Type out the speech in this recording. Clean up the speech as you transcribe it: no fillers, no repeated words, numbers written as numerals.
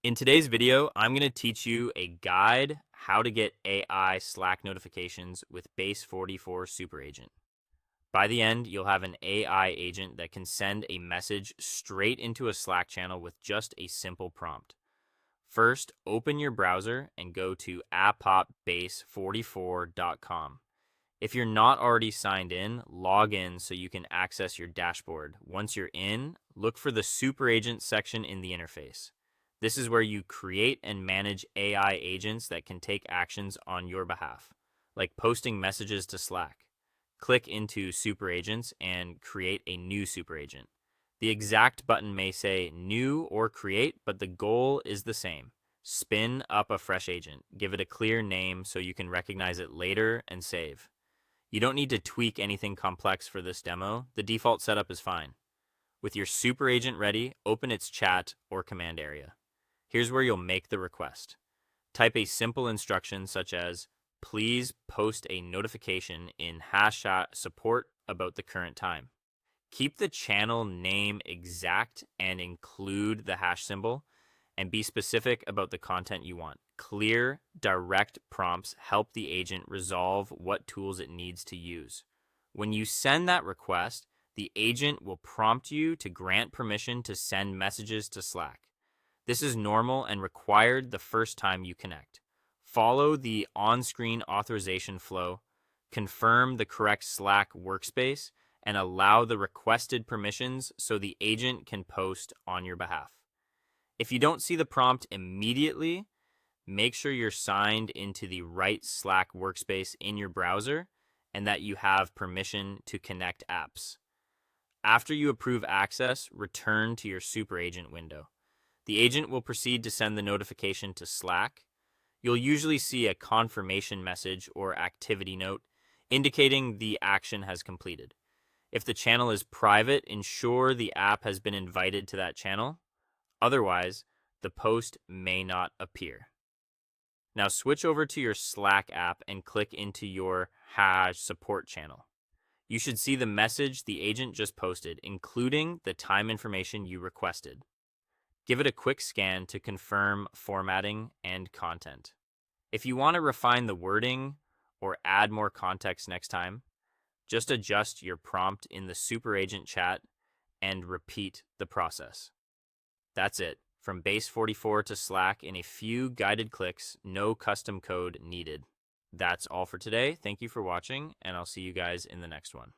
In today's video, I'm going to teach you a guide how to get AI Slack notifications with Base44 Superagent. By the end, you'll have an AI agent that can send a message straight into a Slack channel with just a simple prompt. First, open your browser and go to appopbase44.com. If you're not already signed in, log in so you can access your dashboard. Once you're in, look for the Superagent section in the interface. This is where you create and manage AI agents that can take actions on your behalf, like posting messages to Slack. Click into Superagents and create a new superagent. The exact button may say new or create, but the goal is the same. Spin up a fresh agent. Give it a clear name so you can recognize it later and save. You don't need to tweak anything complex for this demo. The default setup is fine. With your Superagent ready, open its chat or command area. Here's where you'll make the request. Type a simple instruction such as, please post a notification in #support about the current time. Keep the channel name exact and include the hash symbol, and be specific about the content you want. Clear, direct prompts help the agent resolve what tools it needs to use. When you send that request, the agent will prompt you to grant permission to send messages to Slack. This is normal and required the first time you connect. Follow the on-screen authorization flow, confirm the correct Slack workspace, and allow the requested permissions so the agent can post on your behalf. If you don't see the prompt immediately, make sure you're signed into the right Slack workspace in your browser and that you have permission to connect apps. After you approve access, return to your Superagent window. The agent will proceed to send the notification to Slack. You'll usually see a confirmation message or activity note indicating the action has completed. If the channel is private, ensure the app has been invited to that channel. Otherwise, the post may not appear. Now switch over to your Slack app and click into your #support channel. You should see the message the agent just posted, including the time information you requested. Give it a quick scan to confirm formatting and content. If you want to refine the wording or add more context next time, just adjust your prompt in the Superagent chat and repeat the process. That's it. From Base44 to Slack in a few guided clicks, no custom code needed. That's all for today. Thank you for watching, and I'll see you guys in the next one.